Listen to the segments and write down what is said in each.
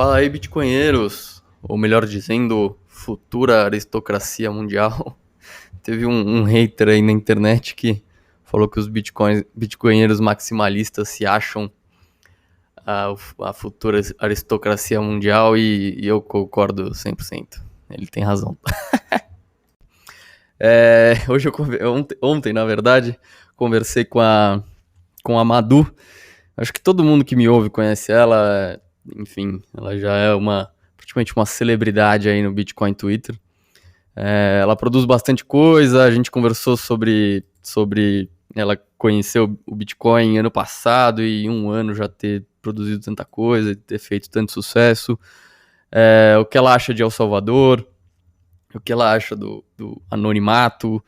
Fala aí, bitcoinheiros, ou melhor dizendo, futura aristocracia mundial. Teve um hater aí na internet que falou que os bitcoinheiros maximalistas se acham a futura aristocracia mundial e eu concordo 100%. Ele tem razão. Hoje ontem, na verdade, conversei com a Madu. Acho que todo mundo que me ouve conhece ela. Enfim, ela já é praticamente uma celebridade aí no Bitcoin Twitter. Ela produz bastante coisa, a gente conversou sobre ela conhecer o Bitcoin ano passado e em um ano já ter produzido tanta coisa, ter feito tanto sucesso. O que ela acha de El Salvador, o que ela acha do anonimato,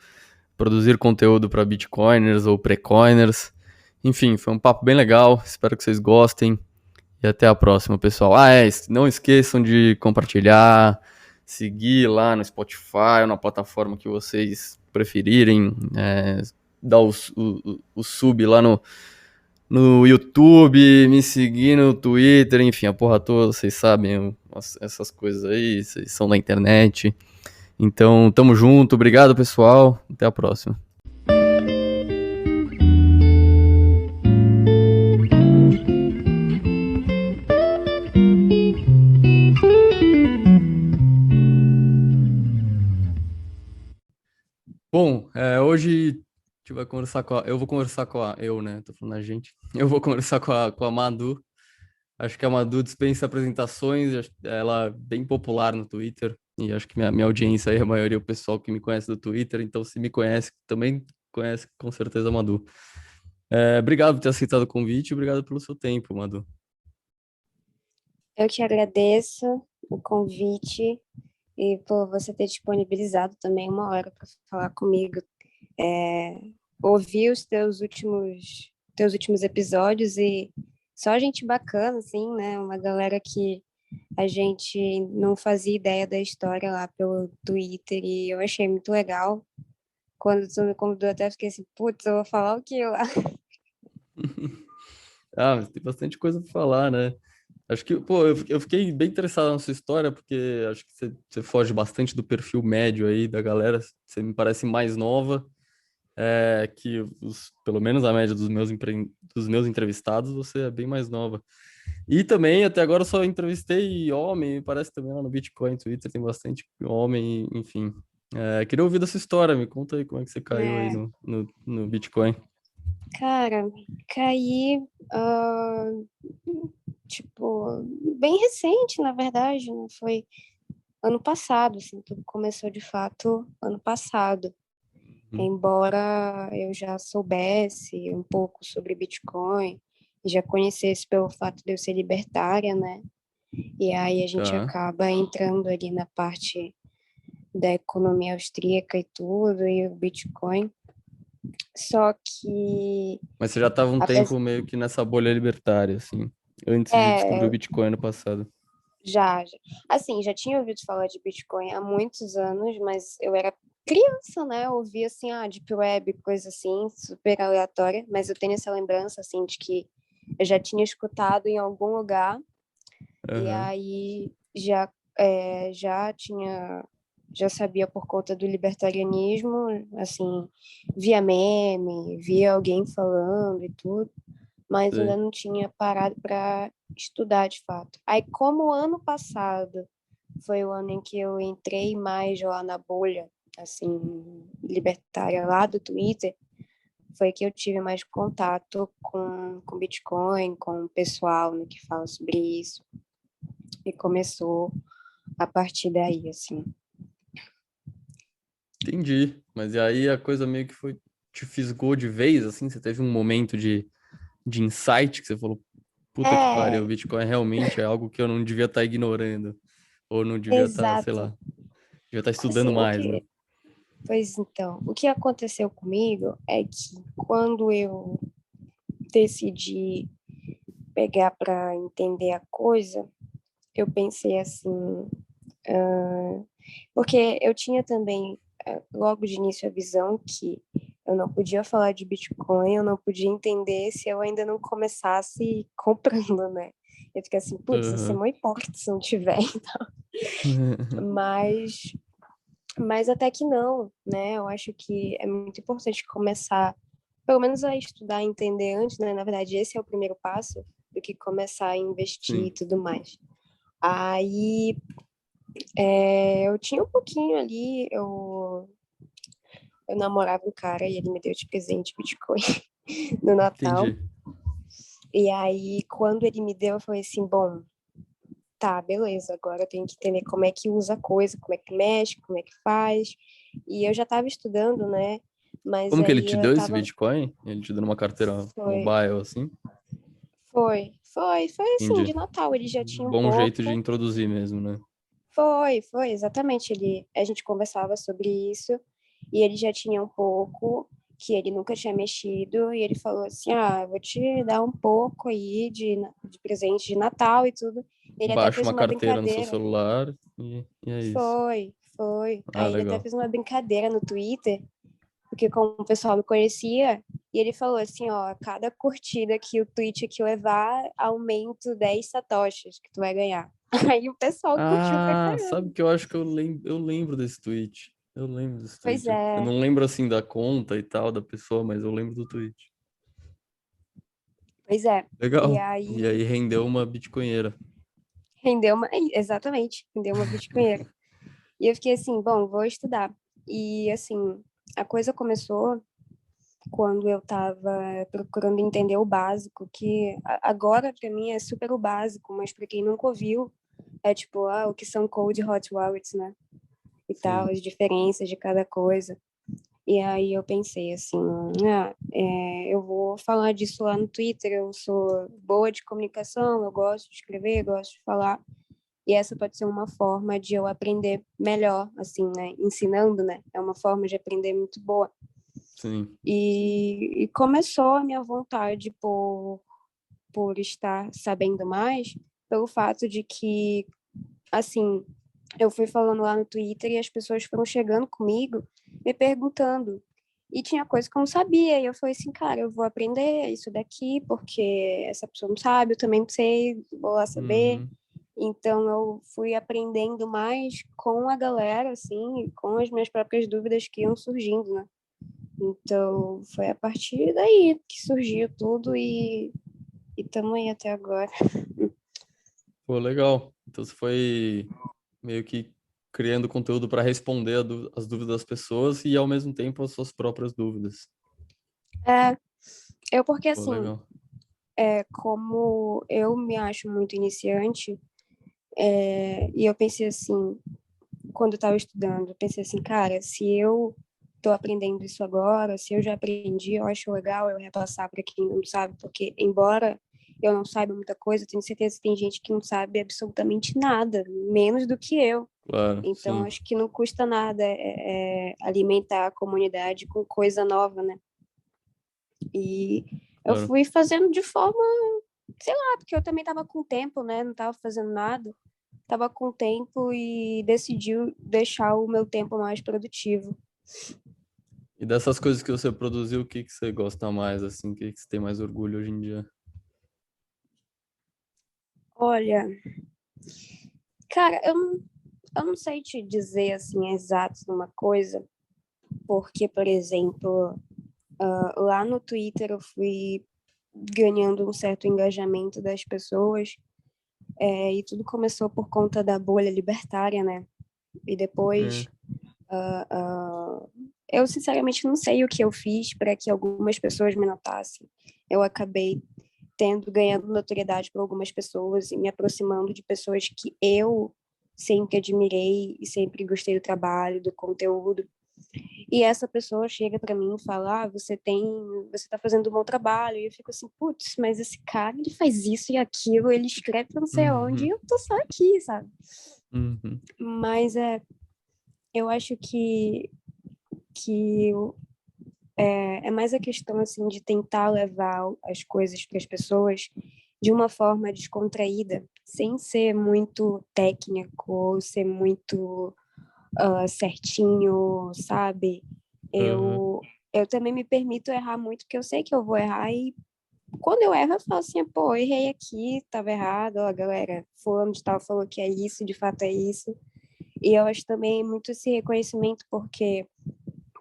produzir conteúdo para Bitcoiners ou Precoiners. Enfim, foi um papo bem legal, espero que vocês gostem. E até a próxima, pessoal. Não esqueçam de compartilhar, seguir lá no Spotify ou na plataforma que vocês preferirem. Dar o sub lá no YouTube, me seguir no Twitter, enfim, a porra toda, vocês sabem essas coisas aí, vocês são da internet. Então, tamo junto, obrigado, pessoal. Até a próxima. Bom, hoje a gente vai conversar eu vou conversar eu, né? Tô falando a gente. Eu vou conversar com a Madu. Acho que a Madu dispensa apresentações, ela é bem popular no Twitter. E acho que minha audiência aí, a maioria é o pessoal que me conhece do Twitter. Então, se me conhece, também conhece com certeza a Madu. Obrigado por ter aceitado o convite e obrigado pelo seu tempo, Madu. Eu que agradeço o convite e por você ter disponibilizado também uma hora para falar comigo. Ouvi os teus últimos episódios e só gente bacana, assim, né? Uma galera que a gente não fazia ideia da história lá pelo Twitter e eu achei muito legal. Quando tu me convidou, até fiquei assim, putz, eu vou falar o que lá? Mas tem bastante coisa para falar, né? Acho que, pô, eu fiquei bem interessado na sua história, porque acho que você foge bastante do perfil médio aí da galera. Você me parece mais nova, que pelo menos a média dos meus entrevistados, você é bem mais nova. E também, até agora, eu só entrevistei homem, parece também lá no Bitcoin, Twitter, tem bastante homem, enfim. Queria ouvir dessa história, me conta aí como é que você caiu aí É, no Bitcoin. cara, caí, tipo, bem recente, na verdade, né? Foi ano passado, assim, tudo começou de fato ano passado. Uhum. Embora eu já soubesse um pouco sobre Bitcoin, já conhecesse pelo fato de eu ser libertária, né? E aí a gente Tá. acaba entrando ali na parte da economia austríaca e tudo, e o Bitcoin. Só que, Mas você já estava um apesar, tempo meio que nessa bolha libertária, assim, antes de descobrir o é, Bitcoin no passado. assim, já tinha ouvido falar de Bitcoin há muitos anos, mas eu era criança, né? Eu ouvia assim, Deep Web, coisa assim, super aleatória, mas eu tenho essa lembrança, assim, de que eu já tinha escutado em algum lugar, e Aham. aí já sabia por conta do libertarianismo, assim, via meme, via alguém falando e tudo, mas ainda Sei. não tinha parado para estudar de fato. Aí, como o ano passado foi o ano em que eu entrei mais lá na bolha, assim, libertária lá do Twitter, foi que eu tive mais contato com Bitcoin, com o pessoal, né, que fala sobre isso, e começou a partir daí, assim. Entendi. Mas e aí a coisa meio que te fisgou de vez, assim? Você teve um momento de insight que você falou, puta que pariu, o É, Bitcoin realmente é algo que eu não devia estar ignorando. Ou não devia estar, sei lá, exato. devia estar estudando Assim, mais, né? pois então, o que aconteceu comigo é que quando eu decidi pegar para entender a coisa, eu pensei assim, porque eu tinha também, logo de início, a visão que eu não podia falar de Bitcoin, eu não podia entender se eu ainda não começasse comprando, né? Eu fico assim, putz, isso é Aham. muito hipócrita se não tiver. Mas, mas até que não, né? Eu acho que é muito importante começar, pelo menos a estudar e entender antes, né? Na verdade, esse é o primeiro passo do que começar a investir e Sim, tudo mais. Aí, eu tinha um pouquinho ali, eu namorava um cara e ele me deu de presente Bitcoin no Natal. entendi. E aí, quando ele me deu, eu falei assim, bom, tá, beleza, agora eu tenho que entender como é que usa a coisa, como é que mexe, como é que faz. E eu já estava estudando, né? Mas Como que ele aí te eu deu esse tava. Bitcoin? Ele te deu numa carteira Foi, mobile, assim? foi assim, de Entendi. Natal, ele já tinha um Bom jeito de pouco. introduzir mesmo, né? Foi, exatamente. A gente conversava sobre isso e ele já tinha um pouco que ele nunca tinha mexido e ele falou assim, ah, vou te dar um pouco aí de presente de Natal e tudo. Ele até Baixa fez uma uma carteira no seu brincadeira. celular e é isso. Foi. Ah, Aí ele até legal. fez uma brincadeira no Twitter, porque como o pessoal me conhecia, e ele falou assim, ó, cada curtida que o tweet aqui levar, aumento 10 satoshis que tu vai ganhar. Aí o pessoal curtiu pra Ah, sabe caramba. que eu acho que eu lembro desse tweet. Eu lembro desse Pois tweet. Eu é, não lembro assim da conta e tal da pessoa, mas eu lembro do tweet. pois é. E Legal. E aí aí rendeu uma bitcoinheira. rendeu uma, exatamente, rendeu uma bitcoinheira. E eu fiquei assim, bom, vou estudar. E assim, a coisa começou quando eu estava procurando entender o básico, que agora para mim é super o básico, mas para quem nunca ouviu, é tipo, o que são cold hot wallets, né? E tal, Sim. as diferenças de cada coisa. E aí eu pensei assim, eu vou falar disso lá no Twitter, eu sou boa de comunicação, eu gosto de escrever, gosto de falar. E essa pode ser uma forma de eu aprender melhor, assim, né? Ensinando, né? É uma forma de aprender muito boa. Sim. E começou a minha vontade por estar sabendo mais, pelo fato de que, assim, eu fui falando lá no Twitter e as pessoas foram chegando comigo, me perguntando. E tinha coisa que eu não sabia, e eu falei assim, cara, eu vou aprender isso daqui, porque essa pessoa não sabe, eu também não sei, vou lá saber. Uhum. Então eu fui aprendendo mais com a galera, assim, com as minhas próprias dúvidas que iam surgindo, né? Então, foi a partir daí que surgiu tudo e estamos aí até agora. Pô, legal. Então você foi meio que criando conteúdo para responder as dúvidas das pessoas e ao mesmo tempo as suas próprias dúvidas. É, porque Pô, assim, legal. como eu me acho muito iniciante, e eu pensei assim, quando eu estava estudando, eu pensei assim, cara, se eu estou aprendendo isso agora, se eu já aprendi, eu acho legal eu repassar para quem não sabe, porque embora eu não saiba muita coisa, eu tenho certeza que tem gente que não sabe absolutamente nada, menos do que eu. Claro, Então, sim. acho que não custa nada alimentar a comunidade com coisa nova, né? E eu Claro. fui fazendo de forma, sei lá, porque eu também estava com tempo, né? Não estava fazendo nada. Estava com tempo e decidi deixar o meu tempo mais produtivo. E dessas coisas que você produziu, o que que você gosta mais, assim? O que que você tem mais orgulho hoje em dia? Olha, cara, eu não sei te dizer assim exato uma coisa, porque, por exemplo, lá no Twitter eu fui ganhando um certo engajamento das pessoas. E tudo começou por conta da bolha libertária, né? E depois, É, eu sinceramente não sei o que eu fiz para que algumas pessoas me notassem. Eu acabei ganhando notoriedade por algumas pessoas e me aproximando de pessoas que eu sempre admirei e sempre gostei do trabalho, do conteúdo. E essa pessoa chega para mim e fala: você tá fazendo um bom trabalho. E eu fico assim, putz, mas esse cara, ele faz isso e aquilo, ele escreve pra não sei onde, e uhum, eu tô só aqui, sabe? uhum, Mas eu acho que é mais a questão, assim, de tentar levar as coisas para as pessoas de uma forma descontraída, sem ser muito técnico, ou ser muito certinho, sabe? uhum, Eu, eu também me permito errar muito, porque eu sei que eu vou errar quando eu erro, eu falo assim, pô, errei aqui, tava errado, ó, galera, fulano de tal falou que é isso, de fato é isso. E eu acho também muito esse reconhecimento, porque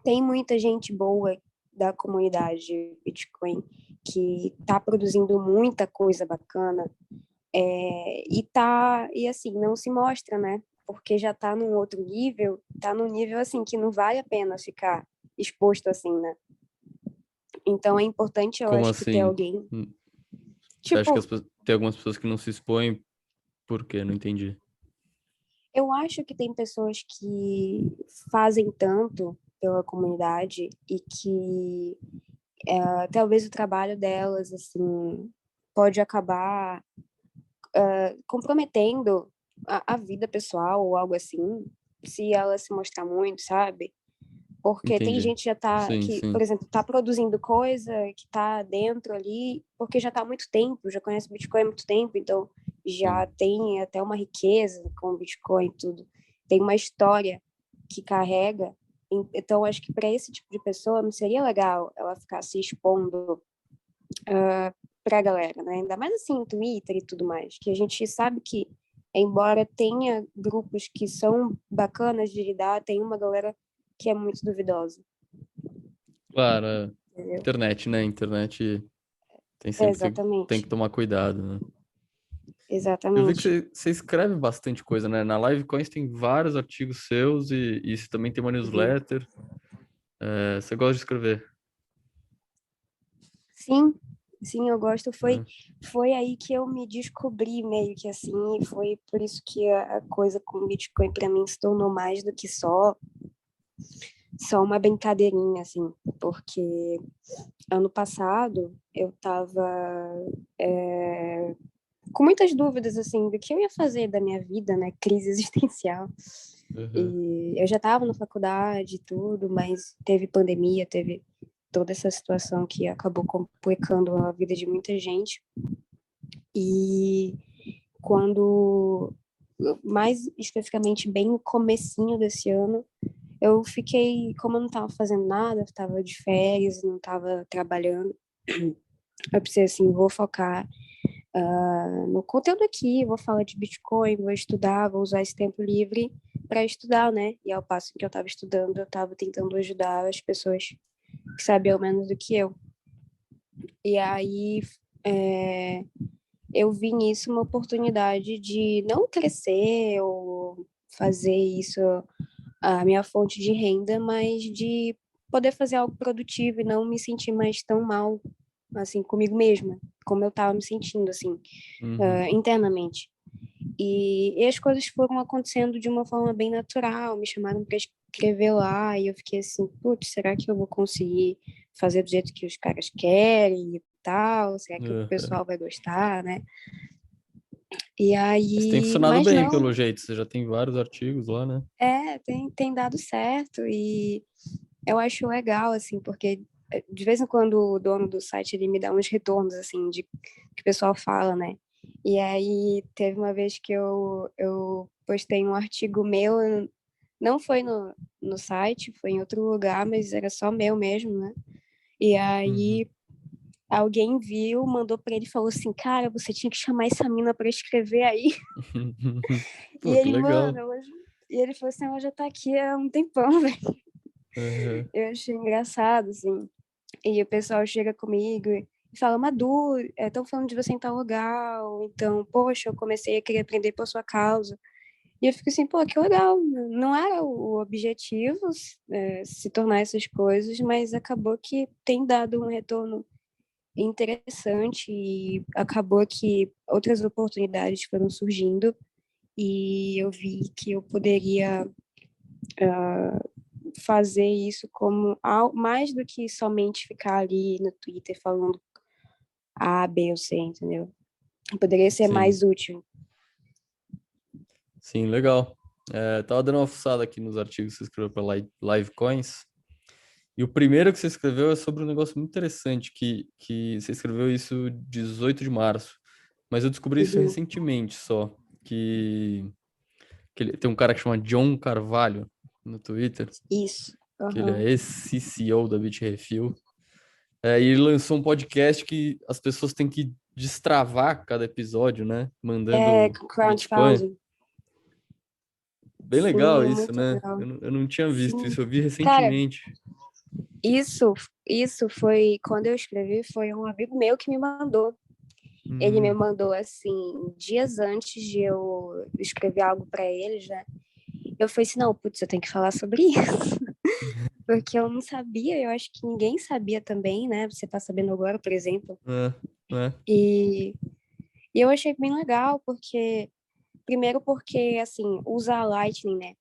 tem muita gente boa da comunidade Bitcoin que tá produzindo muita coisa bacana, e assim, não se mostra, né? Porque já tá num outro nível, tá num nível assim que não vale a pena ficar exposto assim, né? Então é importante, eu Como acho, que ter assim? alguém, Você acha que tipo, tem algumas pessoas que não se expõem? Por quê? Não entendi. eu acho que tem pessoas que fazem tanto pela comunidade e que talvez o trabalho delas, assim, pode acabar comprometendo a vida pessoal ou algo assim, se ela se mostrar muito, sabe? Porque tem Entendi. gente que já tá, Sim, que, por sim. exemplo, tá produzindo coisa, que tá dentro ali, porque já tá há muito tempo, já conhece Bitcoin há muito tempo, então já Sim. tem até uma riqueza com o Bitcoin e tudo. Tem uma história que carrega. Então, acho que para esse tipo de pessoa não seria legal ela ficar se expondo para a galera, né? Ainda mais assim, Twitter e tudo mais, que a gente sabe que, embora tenha grupos que são bacanas de lidar, tem uma galera que é muito duvidosa, Claro, entendeu? internet, né? Internet tem que Exatamente, tomar cuidado, né? Eu vi que exatamente. você escreve bastante coisa, né? Na Livecoins tem vários artigos seus e você também tem uma Uhum. newsletter. Você gosta de escrever, Sim, sim, eu gosto. né? Foi aí que eu me descobri meio que assim, e foi por isso que a coisa com o Bitcoin para mim se tornou mais do que só uma brincadeirinha, assim, porque ano passado eu estava com muitas dúvidas assim do que eu ia fazer da minha vida, né? Crise existencial. Uhum. E eu já estava na faculdade e tudo, mas teve pandemia, teve toda essa situação que acabou complicando a vida de muita gente. E quando, mais especificamente bem no comecinho desse ano, eu fiquei, como eu não estava fazendo nada, eu estava de férias, não estava trabalhando, eu pensei assim, vou focar no conteúdo aqui, vou falar de Bitcoin, vou estudar, vou usar esse tempo livre para estudar, né? E ao passo que eu estava estudando, eu estava tentando ajudar as pessoas que sabiam menos do que eu. E aí é, eu vi nisso uma oportunidade de não crescer ou fazer isso a minha fonte de renda, mas de poder fazer algo produtivo e não me sentir mais tão mal assim comigo mesma, como eu estava me sentindo assim Uhum. internamente. E as coisas foram acontecendo de uma forma bem natural, me chamaram para escrever lá, e eu fiquei assim, putz, será que eu vou conseguir fazer do jeito que os caras querem e tal? Será que o Uhum. pessoal vai gostar, né? E Mas tem aí, funcionado mas bem, não, pelo jeito. Você já tem vários artigos lá, né? tem dado certo, e eu acho legal, assim, porque de vez em quando o dono do site ele me dá uns retornos, assim, de que o pessoal fala, né? E aí teve uma vez que eu postei um artigo meu, não foi no site, foi em outro lugar, mas era só meu mesmo, né? E Uhum. aí alguém viu, mandou pra ele e falou assim, cara, você tinha que chamar essa mina pra escrever aí. E Pô, que ele, mano, legal. e ele falou assim, ela já tá aqui há um tempão, velho. Uhum. Eu achei engraçado, assim. E o pessoal chega comigo e fala, Madu, estão falando de você em tal lugar, ou então, poxa, eu comecei a querer aprender por sua causa. E eu fico assim, pô, que legal. Não era o objetivo se tornar essas coisas, mas acabou que tem dado um retorno interessante e acabou que outras oportunidades foram surgindo e eu vi que eu poderia fazer isso como mais do que somente ficar ali no Twitter falando A, B ou C, entendeu? Poderia ser Sim, mais útil. sim, legal. Tava dando uma fuçada aqui nos artigos que você escreveu para Livecoins. E o primeiro que você escreveu é sobre um negócio muito interessante, que você escreveu isso 18 de março. Mas eu descobri isso Uhum. recentemente só. Tem um cara que chama John Carvalho no Twitter, Isso. que ele é Uhum. ex-CCO da Bitrefill. E ele lançou um podcast que as pessoas têm que destravar cada episódio, né? Mandando Bitcoin. Crowdfunding. Bem legal Sim, isso, muito né? legal. Eu não tinha visto Sim. isso, eu vi Cara, recentemente. isso, isso foi quando eu escrevi, foi um amigo meu que me mandou. Ele me Hum, mandou assim, dias antes de eu escrever algo para eles, né? Eu falei assim, não, putz, eu tenho que falar sobre isso. Porque eu não sabia, eu acho que ninguém sabia também, né? Você tá sabendo agora, por exemplo. é, é. E, e eu achei bem legal, porque, primeiro porque, assim, usa a Lightning, né?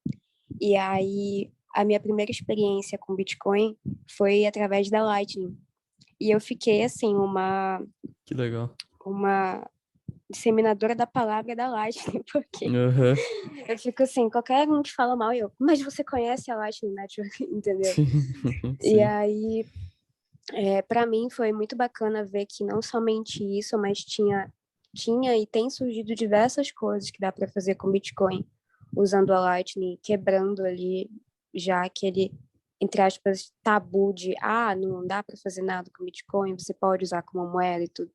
E aí, a minha primeira experiência com Bitcoin foi através da Lightning. E eu fiquei, assim, Que legal. uma disseminadora da palavra da Lightning, porque Aham. eu fico assim, qualquer um que fala mal, eu, mas você conhece a Lightning Network, entendeu? Sim, E sim. aí, para mim foi muito bacana ver que não somente isso, mas tinha e tem surgido diversas coisas que dá para fazer com Bitcoin, usando a Lightning, quebrando ali já aquele, entre aspas, tabu de, não dá para fazer nada com Bitcoin, você pode usar como moeda e tudo.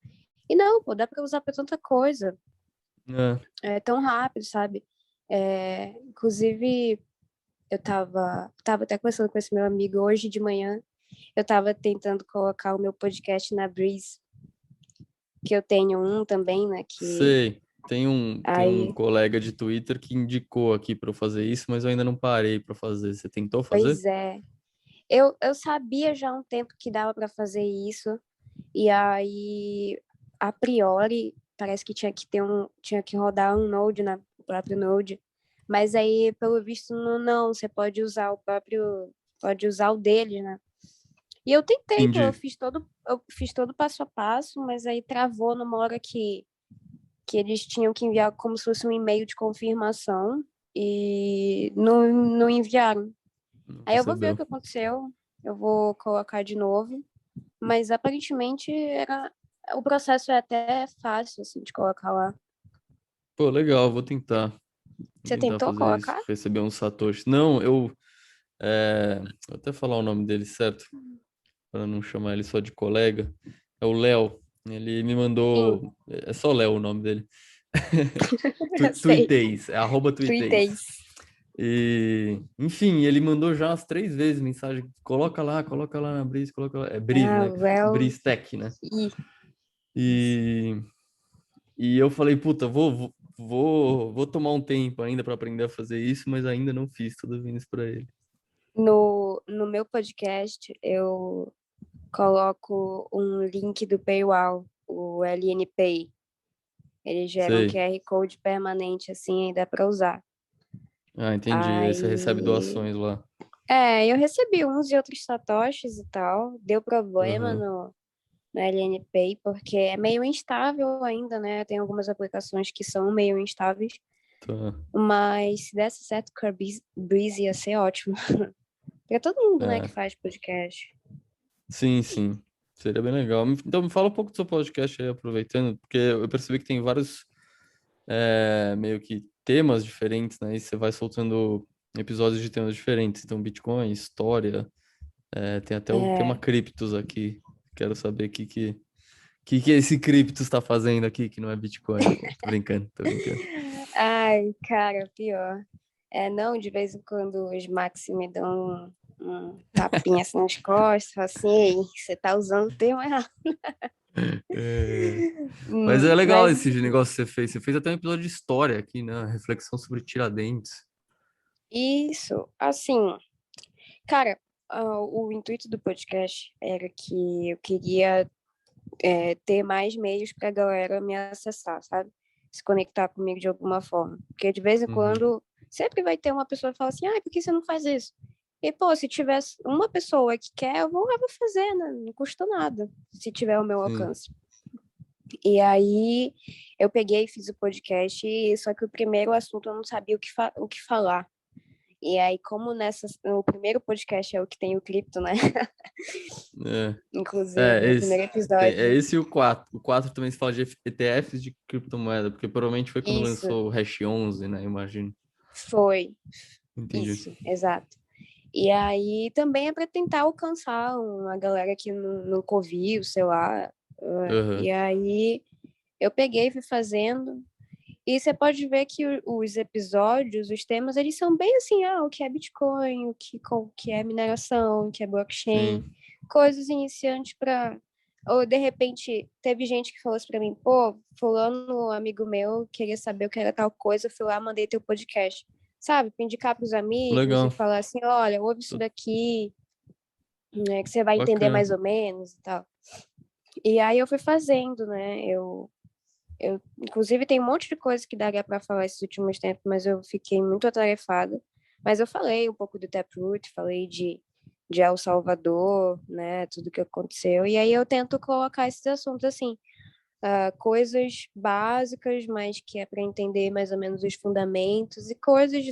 E não, pô, dá para usar para tanta coisa, É. é tão rápido, sabe? Inclusive, eu tava até conversando com esse meu amigo hoje de manhã, eu tava tentando colocar o meu podcast na Breeze, que eu tenho um também, né? Que Sei. Tem um aí, colega de Twitter que indicou aqui para eu fazer isso, mas eu ainda não parei para fazer. Você tentou fazer? pois é. Eu sabia já há um tempo que dava para fazer isso, e aí, a priori, parece que tinha que rodar um Node o próprio Node, mas aí, pelo visto, não, você pode usar o dele, né? E eu tentei, pô, Entendi. eu fiz todo passo a passo, mas aí travou numa hora que eles tinham que enviar como se fosse um e-mail de confirmação e não enviaram. Não Aí eu vou ver o recebeu. que aconteceu, eu vou colocar de novo, mas aparentemente o processo é até fácil assim de colocar lá. Pô, legal, vou tentar. Vou Você tentar tentou fazer isso, colocar? receber um Satoshi. Não, vou até falar o nome dele certo, para não chamar ele só de colega. É o Léo. Ele me Sim, mandou. É só Léo o nome dele. eu sei. Tuiteis, é arroba Tuiteis. Tuitei. Enfim, ele mandou já umas 3 vezes mensagem. Coloca lá na Breeze, coloca lá. É Breeze, Ah, né? well, Breeze Tech, né? e isso. E, e eu falei, puta, vou tomar um tempo ainda para aprender a fazer isso, mas ainda não fiz, tô devendo isso pra ele. No meu podcast, eu coloco um link do Paywall, o LNPay. Ele gera um Sei. QR Code permanente, assim, aí dá para usar. Ah, entendi. Aí você recebe Aí, doações lá. eu recebi uns e outros satoshis e tal. Deu problema Aham. no LNPay, porque é meio instável ainda, né? Tem algumas aplicações que são meio instáveis. Tá. Mas se desse certo com a Breeze ia ser ótimo. Pra todo mundo, né, que É. faz podcast. Sim, sim. Seria bem legal. Então me fala um pouco do seu podcast aí, aproveitando, porque eu percebi que tem vários meio que temas diferentes, né? E você vai soltando episódios de temas diferentes. Então, Bitcoin, história, tem até o tema É, criptos aqui. Quero saber o que esse criptos está fazendo aqui, que não é Bitcoin. Pô, tô brincando, tô brincando. ai, cara, pior. Não, de vez em quando os Maxi me dão um tapinha assim nas costas, fala assim, ei, você tá usando o termo errado. É, Mas é legal Mas esse negócio que você fez. Você fez até um episódio de história aqui, né? Reflexão sobre Tiradentes. isso, assim, cara, o intuito do podcast era que eu queria ter mais meios pra galera me acessar, sabe? Se conectar comigo de alguma forma. Porque de vez em Uhum. quando, sempre vai ter uma pessoa que fala assim, por que você não faz isso? E, pô, se tivesse uma pessoa que quer, eu vou fazer, né? Não custa nada, se tiver ao meu Sim. alcance. E aí, eu peguei e fiz o podcast, só que o primeiro assunto eu não sabia o que falar. E aí, como o primeiro podcast é o que tem o cripto, né? É. Inclusive, o Esse. primeiro É episódio. esse e o 4. O 4 também se fala de ETFs de criptomoeda, porque provavelmente foi quando Isso, lançou o Hash 11, né? Imagino. foi. Entendi. Isso, exato. E aí também é para tentar alcançar uma galera que nunca ouviu, sei lá. Aham. E aí eu peguei e fui fazendo. E você pode ver que os episódios, os temas, eles são bem assim, o que é Bitcoin, o que é mineração, o que é blockchain, Sim. coisas iniciantes para. Ou de repente, teve gente que falou assim pra mim, pô, fulano, amigo meu, queria saber o que era tal coisa, eu fui lá, mandei teu podcast. Sabe? Pra indicar pros amigos e Legal. falar assim, olha, ouve isso Tô- daqui, né, que você vai entender Bacana. mais ou menos e tal. E aí eu fui fazendo, né? Inclusive, tem um monte de coisa que daria para falar esses últimos tempos, mas eu fiquei muito atarefada. Mas eu falei um pouco do Taproot, falei de El Salvador, né, tudo que aconteceu. E aí eu tento colocar esses assuntos assim, coisas básicas, mas que é para entender mais ou menos os fundamentos e coisas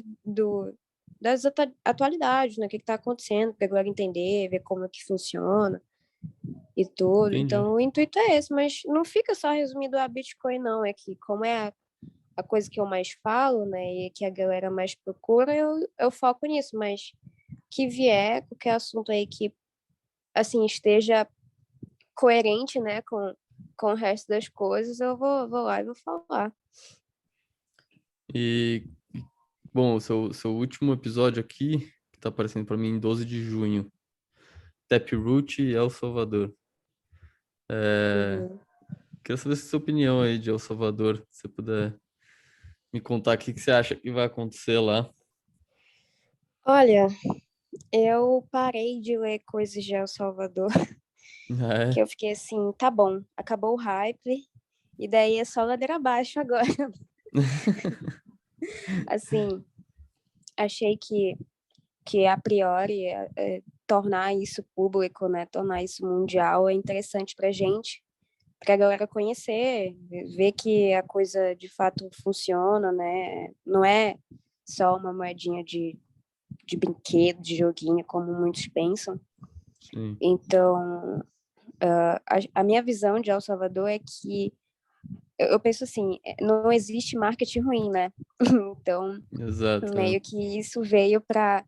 das atualidades, né, o que está acontecendo, para agora entender, ver como é que funciona e tudo. Entendi. Então, o intuito é esse, mas não fica só resumido a Bitcoin, não. É que, como é a coisa que eu mais falo, né, e que a galera mais procura, eu foco nisso, mas que vier, qualquer assunto aí que, assim, esteja coerente, né, com o resto das coisas, eu vou lá e vou falar. E, bom, o seu último episódio aqui, que tá aparecendo pra mim em 12 de junho. Taproot e El Salvador. É, Uhum. queria saber sua opinião aí de El Salvador, se você puder me contar o que que você acha que vai acontecer lá. Olha, eu parei de ler coisas de El Salvador, Ah, que é? eu fiquei assim, tá bom, acabou o hype, e daí é só ladeira abaixo agora. Assim, achei que a priori tornar isso público, né, tornar isso mundial é interessante para gente, para a galera conhecer, ver que a coisa de fato funciona, né, não é só uma moedinha de brinquedo, de joguinho, como muitos pensam. Sim, Então, a minha visão de El Salvador é que eu penso assim, não existe marketing ruim, né? Então, exato. É. meio que isso veio para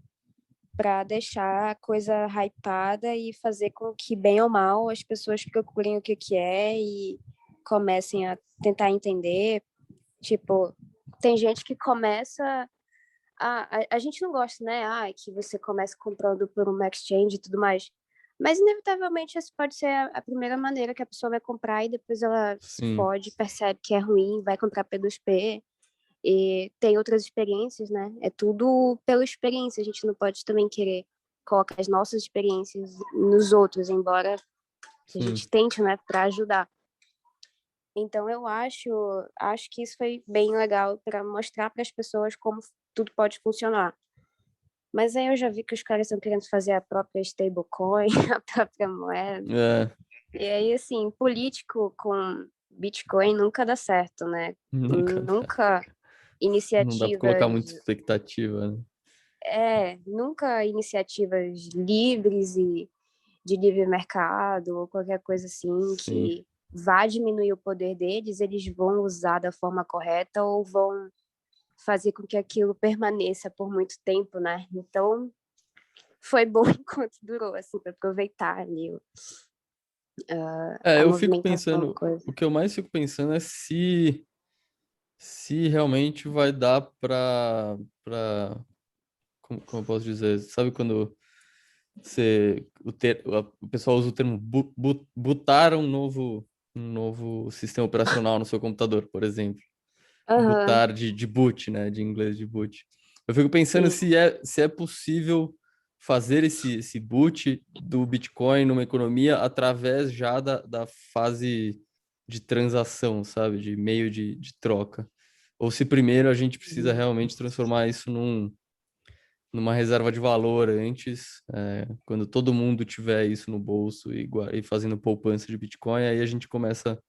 deixar a coisa hypada e fazer com que, bem ou mal, as pessoas procurem o que que é e comecem a tentar entender. Tipo, tem gente que começa. A gente não gosta, né? Que você começa comprando por uma exchange e tudo mais. Mas, inevitavelmente, essa pode ser a primeira maneira que a pessoa vai comprar e depois ela se Sim, fode, percebe que é ruim, vai comprar P2P e tem outras experiências, né? É tudo pela experiência. A gente não pode também querer colocar as nossas experiências nos outros, embora a sim, gente tente, né, para ajudar. Então eu acho que isso foi bem legal para mostrar para as pessoas como tudo pode funcionar. Mas aí eu já vi que os caras estão querendo fazer a própria stablecoin, a própria moeda. é, E aí, assim, político com Bitcoin nunca dá certo, né? nunca dá. Nunca Não dá pra colocar iniciativas muita expectativa, né? nunca iniciativas livres e de livre mercado ou qualquer coisa assim Sim, que vá diminuir o poder deles, eles vão usar da forma correta ou vão fazer com que aquilo permaneça por muito tempo, né? Então, foi bom enquanto durou, assim, para aproveitar ali é, a eu fico movimentação, pensando, coisa. o que eu mais fico pensando é se realmente vai dar pra, como eu posso dizer, sabe quando o pessoal usa o termo botar um novo sistema operacional no seu computador, por exemplo. Aham, Botar de boot, né, de inglês de boot. Eu fico pensando sim. se é possível fazer esse boot do Bitcoin numa economia através já da fase de transação, sabe? De meio de troca. Ou se primeiro a gente precisa realmente transformar isso numa reserva de valor antes, quando todo mundo tiver isso no bolso e fazendo poupança de Bitcoin, aí a gente começa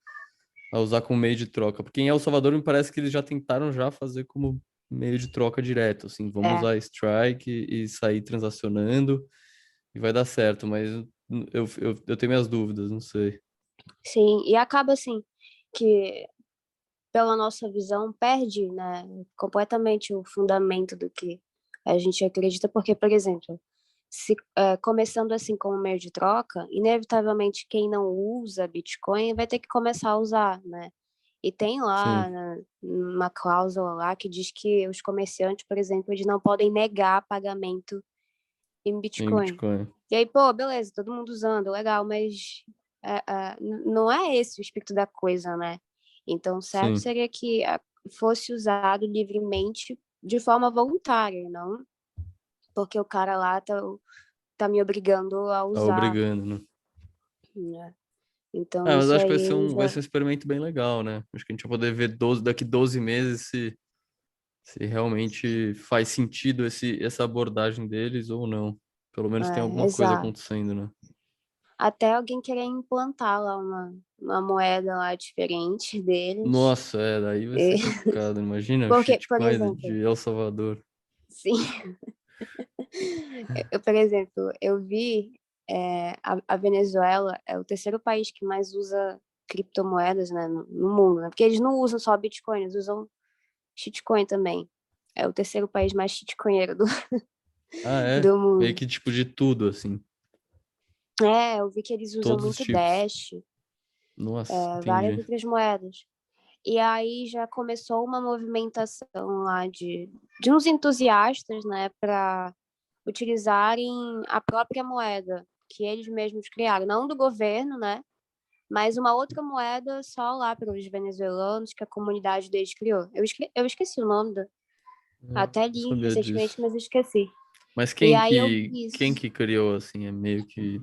a usar como meio de troca. Porque em El Salvador me parece que eles já tentaram já fazer como meio de troca direto, assim, vamos É, usar Strike e sair transacionando e vai dar certo, mas eu tenho minhas dúvidas, não sei. sim. E acaba assim que pela nossa visão perde, né, completamente o fundamento do que a gente acredita, porque, por exemplo, começando assim como meio de troca, inevitavelmente quem não usa Bitcoin vai ter que começar a usar, né? E tem lá Sim, uma cláusula lá que diz que os comerciantes, por exemplo, eles não podem negar pagamento em em Bitcoin. Bitcoin. E aí, pô, beleza, todo mundo usando, legal, mas não é esse o espírito da coisa, né? Então, o certo Sim, seria que fosse usado livremente de forma voluntária, não porque o cara lá tá me obrigando a tá usar, obrigando, né? né? Então, Ah, mas isso acho que aí eu vai já. ser um experimento bem legal, né? Acho que a gente vai poder ver daqui 12 meses se realmente faz sentido essa abordagem deles ou não. Pelo menos tem alguma coisa Exato. acontecendo, né? Até alguém querer implantar lá uma moeda lá diferente deles. Nossa, daí vai ser E- complicado. Imagina o Porque, por shitcoin exemplo, de El Salvador. sim, por exemplo, eu vi a Venezuela é o terceiro país que mais usa criptomoedas, né, no mundo, né? Porque eles não usam só Bitcoin, eles usam shitcoin também. É o terceiro país mais shitcoinheiro Ah, é? do Meio mundo. que tipo de tudo, assim. Eu vi que eles usam Todos os muito tipos. Dash, Nossa, várias entendi. outras moedas. E aí já começou uma movimentação lá de uns entusiastas, né, para utilizarem a própria moeda que eles mesmos criaram, não do governo, né, mas uma outra moeda só lá para os venezuelanos que a comunidade deles criou. Eu esqueci o nome, Não até li sabia recentemente, disso. mas eu esqueci. Mas E aí eu vi quem isso. que criou, assim? É meio que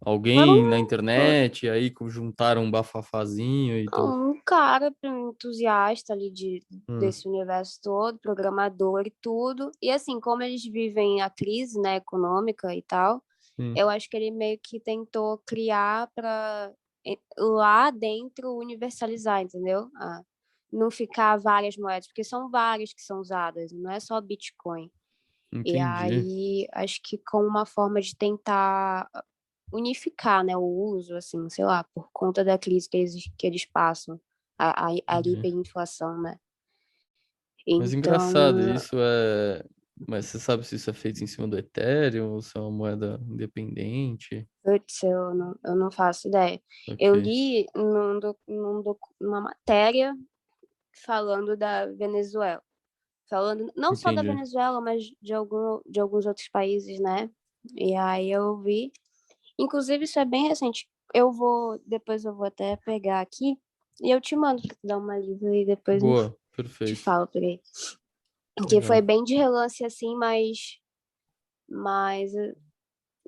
Foi alguém na internet, e aí juntaram um bafafazinho e todo. um cara, um entusiasta ali Hum, desse universo todo, programador e tudo. E assim, como eles vivem a crise, né, econômica e tal, sim, eu acho que ele meio que tentou criar para lá dentro universalizar, entendeu? Não ficar várias moedas, porque são várias que são usadas, não é só Bitcoin. E entendi. aí, acho que com uma forma de tentar unificar, né, o uso, assim, sei lá, por conta da crise que eles passam, a Entendi. hiperinflação, né? Mas engraçado, Então, isso é. Mas você sabe se isso é feito em cima do Ethereum ou se é uma moeda independente? putz, eu não faço ideia. Eu Ok, li numa matéria falando da Venezuela, falando não só da entendi. Venezuela, mas de alguns outros países, né? E aí eu vi. Inclusive, isso é bem recente. Depois eu vou até pegar aqui e eu te mando pra tu dar uma lida e depois Boa, te perfeito. falo por aí. Que foi Legal. bem de relance assim, mas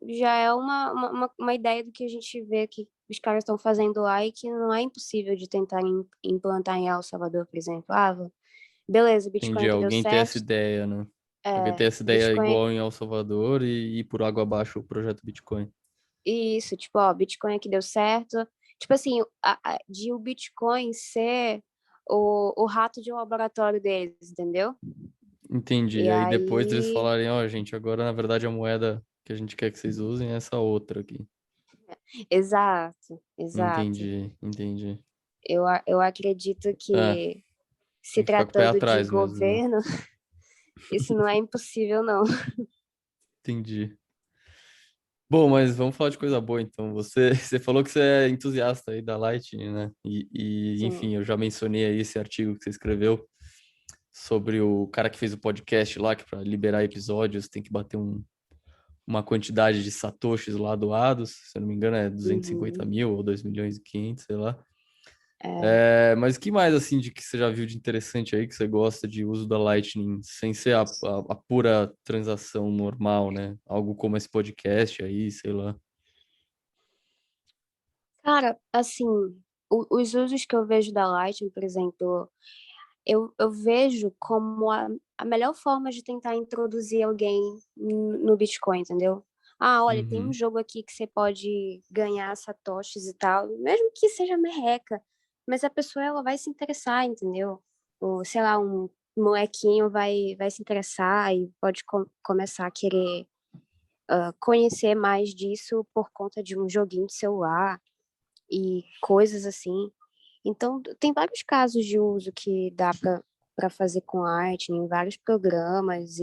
já é uma ideia do que a gente vê que os caras estão fazendo lá e que não é impossível de tentar implantar em El Salvador, por exemplo. Beleza, Bitcoin Entendi. aqui deu Alguém tem certo. essa ideia, né? Alguém É, tem essa ideia Bitcoin, igual em El Salvador e ir por água abaixo o projeto Bitcoin. isso, tipo, ó, Bitcoin aqui deu certo. Tipo assim, de o Bitcoin ser o rato de laboratório deles, entendeu? Entendi. E Aí depois eles aí, falarem, ó, gente, agora na verdade a moeda que a gente quer que vocês usem é essa outra aqui. exato, exato. Entendi, entendi. Eu acredito Ah, que, se tem que ficar com o pé tratando de atrás mesmo, né? governo, isso não é impossível, não. Entendi. Bom, mas vamos falar de coisa boa então. Você falou que você é entusiasta aí da Lightning, né? Sim. Enfim, eu já mencionei aí esse artigo que você escreveu sobre o cara que fez o podcast lá, que para liberar episódios tem que bater uma quantidade de satoshis lá doados, se eu não me engano é 250 Uhum. mil ou 2 milhões e 500, sei lá. É. Mas o que mais, assim, de que você já viu de interessante aí, que você gosta de uso da Lightning, sem ser a pura transação normal, né? Algo como esse podcast aí, sei lá. Cara, assim, os usos que eu vejo da Lightning, por exemplo, eu vejo como a melhor forma de tentar introduzir alguém no Bitcoin, entendeu? Olha, tem um Uhum, jogo aqui que você pode ganhar satoshis e tal, mesmo que seja merreca, mas a pessoa ela vai se interessar, entendeu? Ou, sei lá, um molequinho vai se interessar e pode começar a querer conhecer mais disso por conta de um joguinho de celular e coisas assim. Então, tem vários casos de uso que dá para fazer com arte em vários programas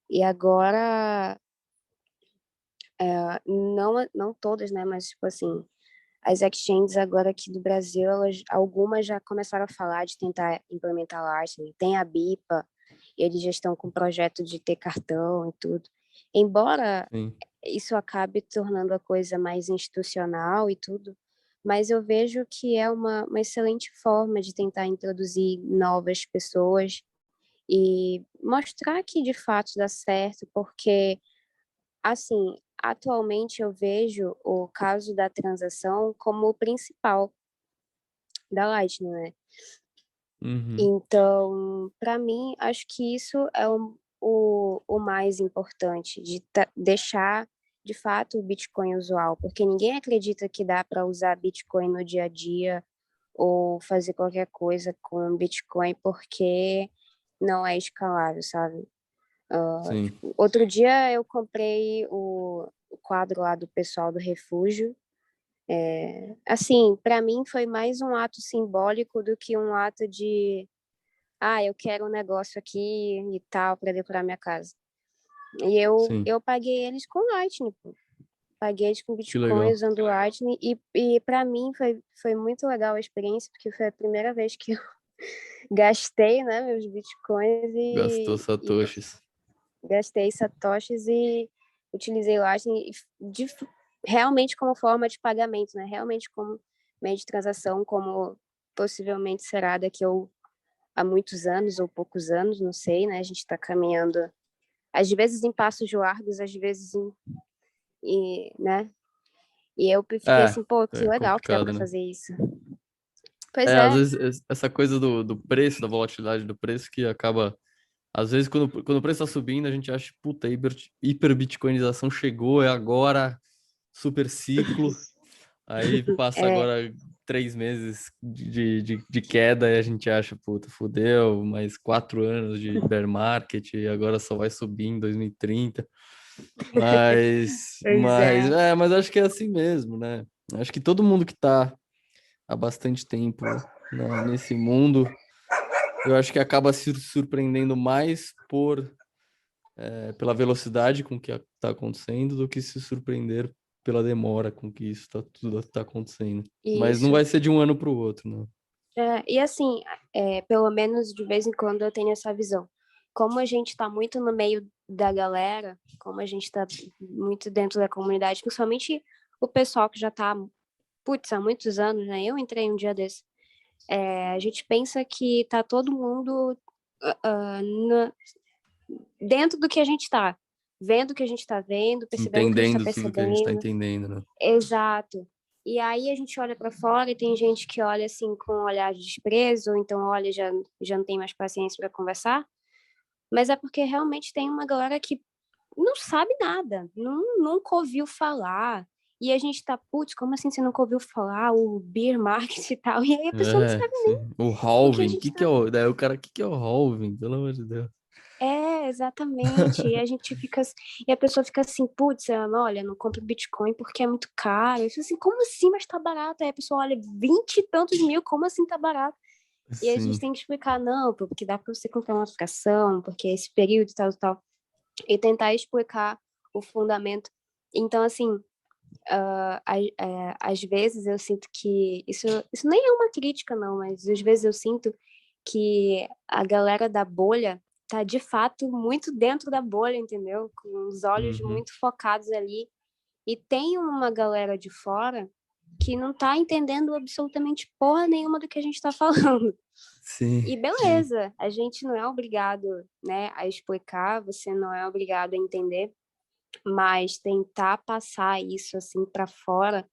E agora, não todas, né? Mas, tipo assim, as exchanges agora aqui do Brasil, algumas já começaram a falar de tentar implementar Lightning. Tem a BIPA, e eles já estão com o projeto de ter cartão e tudo. Embora Sim. isso acabe tornando a coisa mais institucional e tudo, mas eu vejo que é uma excelente forma de tentar introduzir novas pessoas e mostrar que de fato dá certo, porque, assim, atualmente eu vejo o caso da transação como o principal da Lightning, né? Uhum. Então, para mim, acho que isso é o mais importante, de deixar de fato o Bitcoin usual, porque ninguém acredita que dá para usar Bitcoin no dia a dia ou fazer qualquer coisa com Bitcoin porque não é escalável, sabe? Sim. Outro dia eu comprei o quadro lá do pessoal do refúgio. Assim, para mim foi mais um ato simbólico do que um ato de, eu quero um negócio aqui e tal para decorar minha casa. E eu, Sim. eu paguei eles com Lightning, pô. Paguei eles com Que Bitcoin legal. usando Lightning e para mim foi muito legal a experiência, porque foi a primeira vez que eu gastei, né, meus Bitcoins Gastou e satoshis. gastei satoshis e utilizei Lightning de, realmente como forma de pagamento, né? Realmente como meio de transação, como possivelmente será daqui a muitos anos ou poucos anos, não sei, né? A gente está caminhando, às vezes em passos largos, às vezes né? E eu fiquei É, assim, pô, que é legal que dá complicado, para né? fazer isso. Pois É, às é, vezes essa coisa do preço, da volatilidade do preço que acaba. Às vezes, quando o preço tá subindo, a gente acha, puta, hiperbitcoinização chegou, é agora, super ciclo. Aí passa é, agora 3 meses de queda e a gente acha, puta, fudeu, mais 4 anos de bear market e agora só vai subir em 2030. pois é. Mas acho que é assim mesmo, né? Acho que todo mundo que tá há bastante tempo nesse mundo, eu acho que acaba se surpreendendo mais pela velocidade com que está acontecendo do que se surpreender pela demora com que isso tudo está acontecendo. Mas não Isso. vai ser de um ano para o outro, né? E assim, pelo menos de vez em quando eu tenho essa visão. Como a gente está muito no meio da galera, como a gente está muito dentro da comunidade, principalmente o pessoal que já está, putz, há muitos anos, né? Eu entrei um dia desse. A gente pensa que tá todo mundo ah, ah, na- dentro do que a gente está, vendo o que a gente está vendo, percebendo o que a gente está Entendendo tudo que a gente está percebendo. entendendo, né? Exato. E aí a gente olha para fora e tem gente que olha assim com um olhar de desprezo, ou então olha já não tem mais paciência para conversar, mas é porque realmente tem uma galera que não sabe nada, nunca ouviu falar. E a gente tá, putz, como assim você nunca ouviu falar o beer market e tal? E aí a pessoa não É, sabe sim. O o que a halving, gente que tá. é o, daí o cara, que é o halving, pelo amor de Deus. Exatamente. E a gente fica, e a pessoa fica assim, putz, olha, não compro Bitcoin porque é muito caro. Eu fico assim, como assim, mas tá barato? Aí a pessoa olha, 20 e tantos mil, como assim tá barato? E a gente Sim, tem que explicar, não, pô, porque dá pra você comprar uma fração, porque é esse período e tal, tal. E tentar explicar o fundamento. Então, assim, às vezes eu sinto que isso nem é uma crítica, não, mas às vezes eu sinto que a galera da bolha tá de fato muito dentro da bolha, entendeu? Com os olhos uhum, muito focados ali. E tem uma galera de fora que não tá entendendo absolutamente porra nenhuma do que a gente tá falando. sim, E sim, beleza, a gente não é obrigado, né, a explicar, você não é obrigado a entender, mas tentar passar isso assim para fora,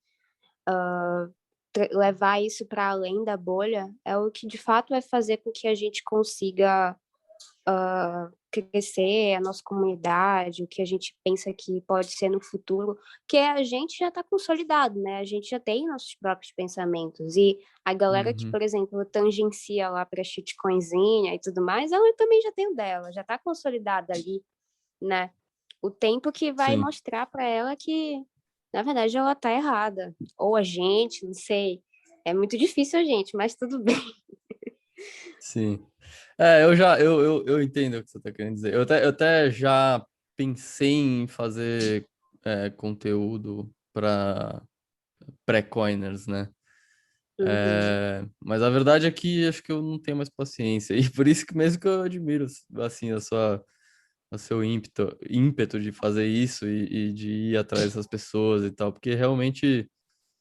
levar isso para além da bolha, é o que de fato vai fazer com que a gente consiga crescer a nossa comunidade, o que a gente pensa que pode ser no futuro, que a gente já está consolidado, né? A gente já tem nossos próprios pensamentos. E a galera que, uhum, por exemplo, tangencia lá para shitcoinzinha e tudo mais, ela também já tem o dela, já está consolidada ali, né? O tempo que vai sim, mostrar para ela que, na verdade, ela tá errada. Ou a gente, não sei. É muito difícil a gente, mas tudo bem. sim. eu entendo o que você está querendo dizer. Eu até já pensei em fazer conteúdo para pré-coiners, né? Uhum. Mas a verdade é que acho que eu não tenho mais paciência. E por isso que mesmo que eu admiro, assim, o seu ímpeto de fazer isso e de ir atrás dessas pessoas e tal, porque realmente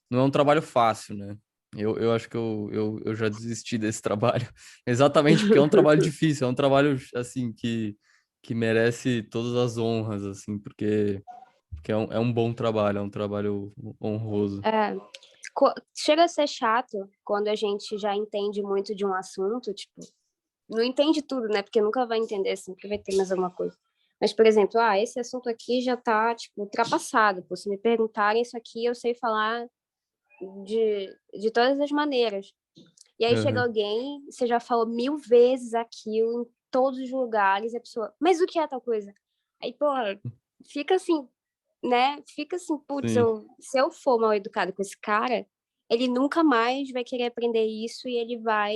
não é um trabalho fácil, né? Eu acho que eu já desisti desse trabalho, exatamente porque é um trabalho difícil, é um trabalho, assim, que merece todas as honras, assim, porque é um bom trabalho, é um trabalho honroso. É, chega a ser chato quando a gente já entende muito de um assunto, tipo, não entende tudo, né? Porque nunca vai entender, sempre vai ter mais alguma coisa. Mas, por exemplo, esse assunto aqui já tá, tipo, ultrapassado. Pô, se me perguntarem isso aqui, eu sei falar de todas as maneiras. E aí chega Uhum. alguém, você já falou 1000 vezes aquilo em todos os lugares, e a pessoa, mas o que é tal coisa? Aí, pô, fica assim, né? Fica assim, putz, Sim. se eu for mal educado com esse cara, ele nunca mais vai querer aprender isso e ele vai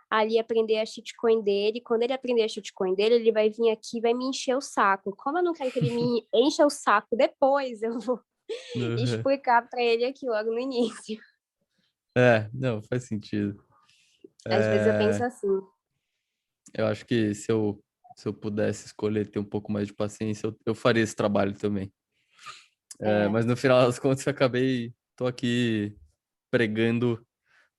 ali aprender a shitcoin dele. Quando ele aprender a shitcoin dele, ele vai vir aqui e vai me encher o saco. Como eu não quero que ele me encha o saco depois, eu vou Uhum. explicar para ele aqui logo no início. Não, faz sentido. Às vezes eu penso É, assim, eu acho que se eu pudesse escolher ter um pouco mais de paciência, eu faria esse trabalho também. é, Mas no final das contas, eu acabei, tô aqui pregando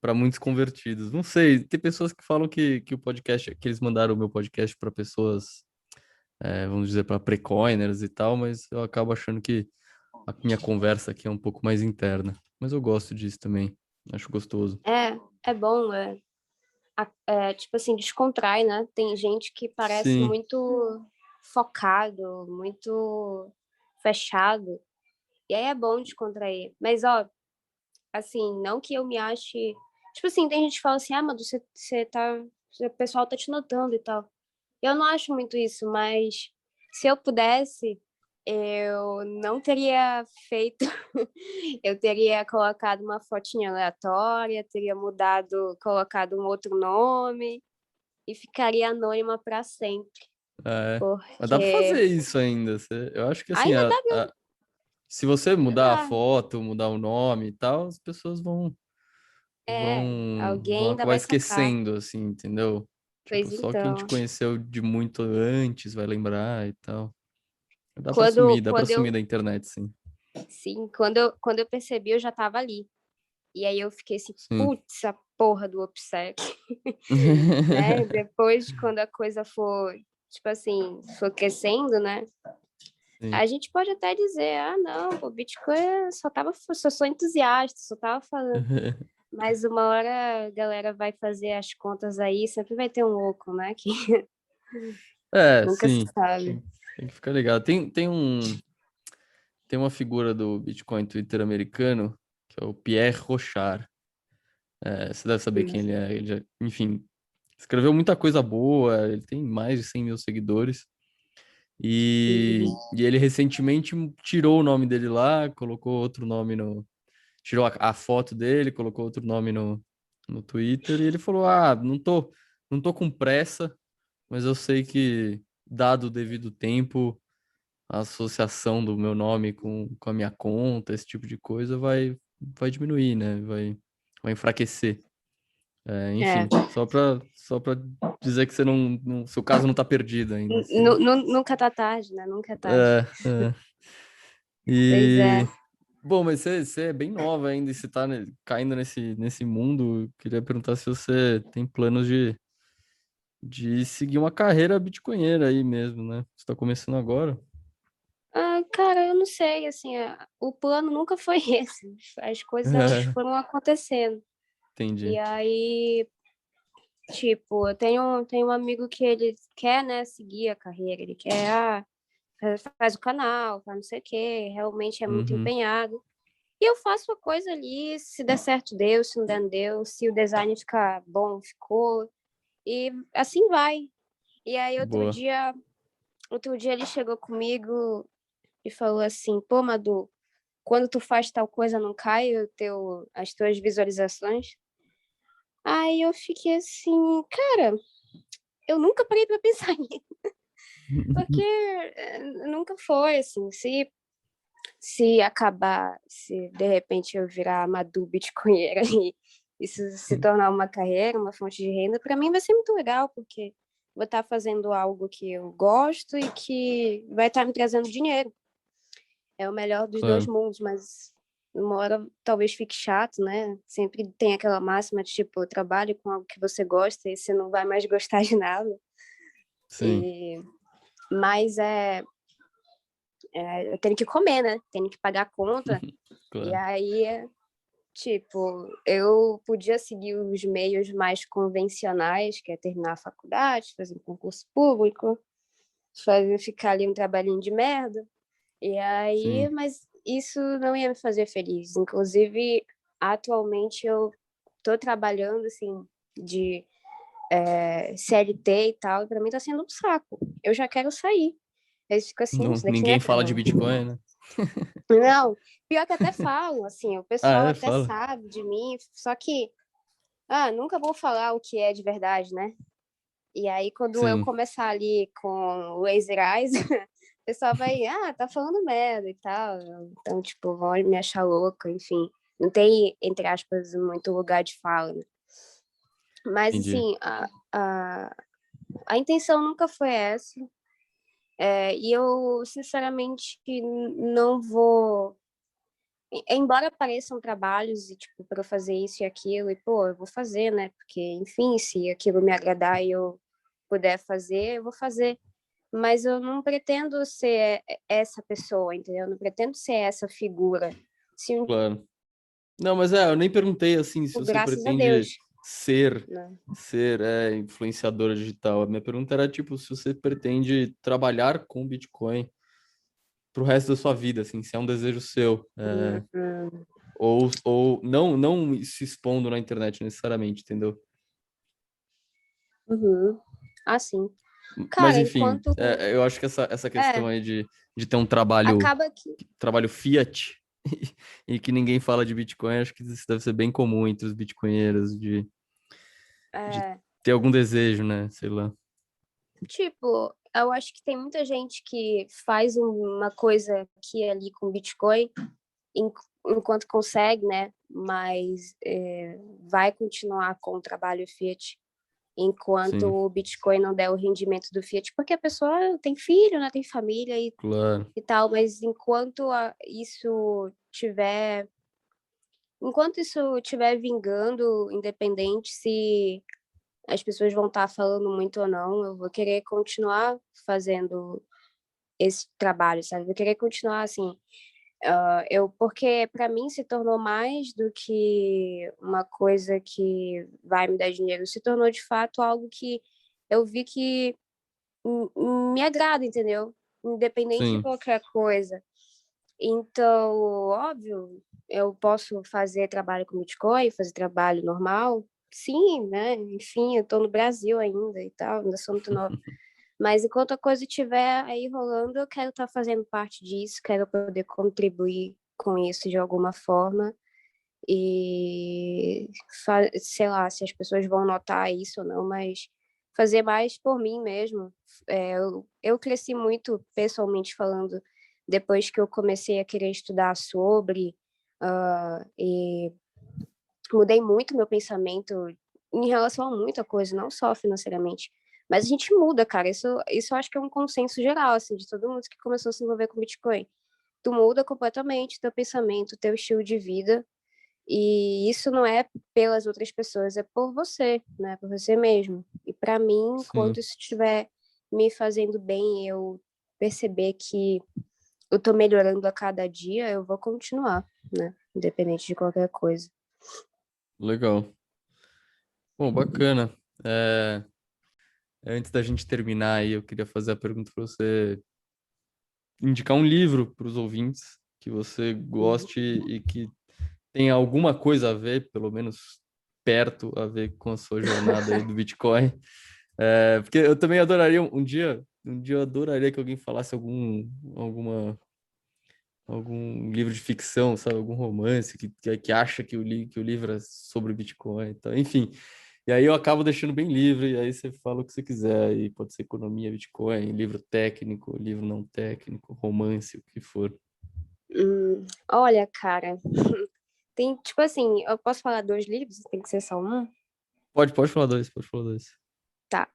para muitos convertidos. Não sei, tem pessoas que falam que o podcast, que eles mandaram o meu podcast para pessoas, vamos dizer, para pre-coiners e tal, mas eu acabo achando que a minha conversa aqui é um pouco mais interna. Mas eu gosto disso também, acho gostoso. é bom, tipo assim, descontrai, né? Tem gente que parece Sim, muito focado, muito fechado, e aí é bom descontrair. Mas, ó, assim, não que eu me ache. Tipo assim, tem gente que fala assim, Madu, você tá. O pessoal tá te notando e tal. Eu não acho muito isso, mas se eu pudesse, eu não teria feito. Eu teria colocado uma fotinha aleatória, teria mudado, colocado um outro nome e ficaria anônima para sempre, é. Mas dá para porque fazer isso ainda. Eu acho que assim, ainda dá, se você ainda mudar a dá. foto, mudar o nome e tal, as pessoas vão Alguém ainda acabar vai sacar. esquecendo, assim, entendeu? Tipo, Pois só quem te então, conheceu de muito antes vai lembrar e tal. Dá pra quando sumir eu, da internet, sim. sim, quando eu percebi, eu já tava ali. E aí eu fiquei assim, Sim. putz, a porra do OPSEC, né? Depois, quando a coisa for, tipo assim, for crescendo, né? Sim. A gente pode até dizer, não, o Bitcoin só sou entusiasta, só tava falando. Mas uma hora a galera vai fazer as contas aí, sempre vai ter um louco, né? Que nunca se Sim. sabe. Tem que ficar ligado. Tem uma figura do Bitcoin Twitter americano, que é o Pierre Rochard. Você deve saber quem ele é. Enfim, escreveu muita coisa boa, ele tem mais de 100 mil seguidores. Uhum. E ele recentemente tirou o nome dele lá, colocou outro nome no. Tirou a foto dele, colocou outro nome no Twitter, e ele falou: não tô com pressa, mas eu sei que, dado o devido tempo, a associação do meu nome com a minha conta, esse tipo de coisa, vai diminuir, né? Vai enfraquecer. É. Enfim, só pra dizer que seu caso não tá perdido ainda. Nunca tá tarde, né? Nunca é tarde. É, é. Pois é. E, bom, mas você é bem nova ainda e você tá caindo nesse mundo. Eu queria perguntar se você tem planos de seguir uma carreira bitcoinheira aí mesmo, né? Você tá começando agora. Cara, eu não sei, assim, o plano nunca foi esse. As coisas elas foram acontecendo. E Entendi. aí, tipo, tenho um amigo que ele quer, né, seguir a carreira, ele quer, faz o canal, faz não sei o quê, realmente é muito Uhum. empenhado. E eu faço a coisa ali, se der certo, deu, se não der, não deu, se o design ficar bom, ficou, e assim vai. E aí Boa. outro dia ele chegou comigo e falou assim, pô, Madu, quando tu faz tal coisa não cai as tuas visualizações? Aí eu fiquei assim, cara, eu nunca parei para pensar nisso, porque nunca foi assim. Se acabar, se de repente eu virar Madu Bitcoinheira e isso se tornar uma carreira, uma fonte de renda, para mim vai ser muito legal, porque vou estar fazendo algo que eu gosto e que vai estar me trazendo dinheiro. É o melhor dos dois Claro, mundos, mas uma hora talvez fique chato, né? Sempre tem aquela máxima de tipo, trabalhe com algo que você gosta e você não vai mais gostar de nada. sim, E mas eu tenho que comer, né? Tenho que pagar a conta. E claro, aí, tipo, eu podia seguir os meios mais convencionais, que é terminar a faculdade, fazer um concurso público, ficar ali um trabalhinho de merda. E aí, sim, mas isso não ia me fazer feliz. Inclusive, atualmente eu tô trabalhando assim de CLT e tal, e para mim tá sendo um saco. Eu já quero sair. Eles ficam assim, não, isso daqui não ninguém é pra fala de mim. Bitcoin, né? Não, pior que até falam, assim, o Ah, pessoal é? até Fala. sabe de mim, só que, nunca vou falar o que é de verdade, né? E aí, quando eu Sim, começar ali com o Laser Eyes, o pessoal vai, tá falando merda e tal. Então, tipo, vão me achar louca, enfim. Não tem, entre aspas, muito lugar de fala, né? Mas, entendi. assim, a intenção nunca foi essa. E eu, sinceramente, não vou. Embora apareçam trabalhos e, tipo, para eu fazer isso e aquilo, e, pô, eu vou fazer, né? Porque, enfim, se aquilo me agradar e eu puder fazer, eu vou fazer. Mas eu não pretendo ser essa pessoa, entendeu? Eu não pretendo ser essa figura. Se um, Claro. Não, mas eu nem perguntei assim se você graças a pretende Deus, ser né? influenciadora digital. A minha pergunta era tipo se você pretende trabalhar com Bitcoin pro resto da sua vida, assim, se é um desejo seu, Uhum. ou não se expondo na internet necessariamente, entendeu? Uhum. Assim. Mas Cara, enfim, enquanto. eu acho que essa questão É, aí de ter um trabalho, acaba que. trabalho fiat e que ninguém fala de Bitcoin, acho que isso deve ser bem comum entre os bitcoinheiros de É, ter algum desejo, né? Sei lá. tipo, eu acho que tem muita gente que faz uma coisa aqui e ali com Bitcoin en- enquanto consegue, né? Mas vai continuar com o trabalho Fiat enquanto Sim, o Bitcoin não der o rendimento do Fiat, porque a pessoa tem filho, né? Tem família claro. e tal, mas enquanto isso tiver vingando, independente se as pessoas vão estar falando muito ou não, eu vou querer continuar fazendo esse trabalho, sabe? Vou querer continuar assim. Porque para mim se tornou mais do que uma coisa que vai me dar dinheiro, se tornou de fato algo que eu vi que me agrada, entendeu? Independente de Sim, qualquer coisa. Então, óbvio, eu posso fazer trabalho com Bitcoin, fazer trabalho normal. Sim, né? Enfim, eu tô no Brasil ainda e tal, ainda sou muito nova. Mas enquanto a coisa estiver aí rolando, eu quero estar fazendo parte disso, quero poder contribuir com isso de alguma forma. E sei lá se as pessoas vão notar isso ou não, mas fazer mais por mim mesmo. Eu cresci muito, pessoalmente falando, depois que eu comecei a querer estudar sobre, e mudei muito meu pensamento em relação a muita coisa, não só financeiramente. Mas a gente muda, cara. Isso eu acho que é um consenso geral, assim, de todo mundo que começou a se envolver com Bitcoin. Tu muda completamente teu pensamento, teu estilo de vida, e isso não é pelas outras pessoas, é por você, né? Por você mesmo. E para mim, sim. enquanto isso estiver me fazendo bem, eu perceber que eu tô melhorando a cada dia, eu vou continuar, né? Independente de qualquer coisa. Legal. Bom, bacana. Antes da gente terminar aí, eu queria fazer a pergunta para você indicar um livro para os ouvintes que você Uhum. goste e que tenha alguma coisa a ver, pelo menos perto a ver com a sua jornada aí do Bitcoin. Porque eu também adoraria um dia eu adoraria que alguém falasse algum livro de ficção, sabe? Algum romance que acha que o livro é sobre o Bitcoin. Então, enfim, E aí eu acabo deixando bem livre, e aí você fala o que você quiser, e pode ser economia, Bitcoin, livro técnico, livro não técnico, romance, o que for. Olha, cara, tem, tipo assim, eu posso falar dois livros? Tem que ser só um? Pode falar dois, pode falar dois. Tá.